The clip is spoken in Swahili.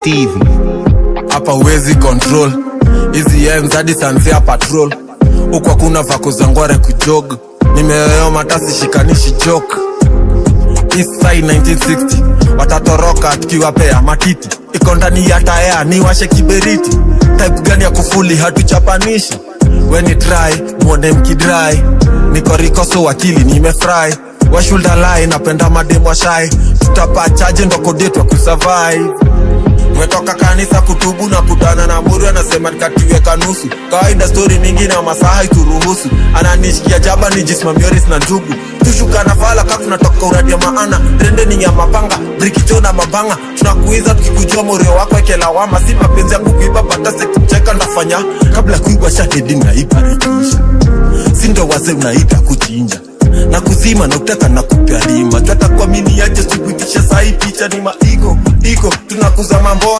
Stevie. Hapa uwezi control hizi ends hadi sanzia patrol. Huko kuna vako za ngware kujog. Nimeyoyo matasi shikanishi joke. East side 1960 watatoroka tukiwapea matiti. Iko ndani ya taya ni washe kiberiti. Type gani ya kufuli hatuchapanishi. When you try mwone mkidry. Niko rikoso wakili nimefry. Wa shoulder line napenda mademo shy. Tutapa charge ndo kodetwa kusurvive. Mwetoka kanisa kutubu na kutana na muri anasema nikatiwe kanusu. Kawaida story mingi na masaha ituruhusu. Ananishikia jaba ni jismamioris na njugu. Tushuka na fala kaku natoka uradia maana. Trending ya mapanga, brikicho na mabanga. Tunakuiza tukikujua morio wako eke lawama. Si mapenzi yangu kuiba batase kucheka nafanya. Kabla kuiba shahedi na ibarikisha. Sindo waze unaita kuchinja na kuzima na utaka na kupia rima. Tuata kwa mini yaje subuitisha sahi picha ni maigo. Tunakuza mambo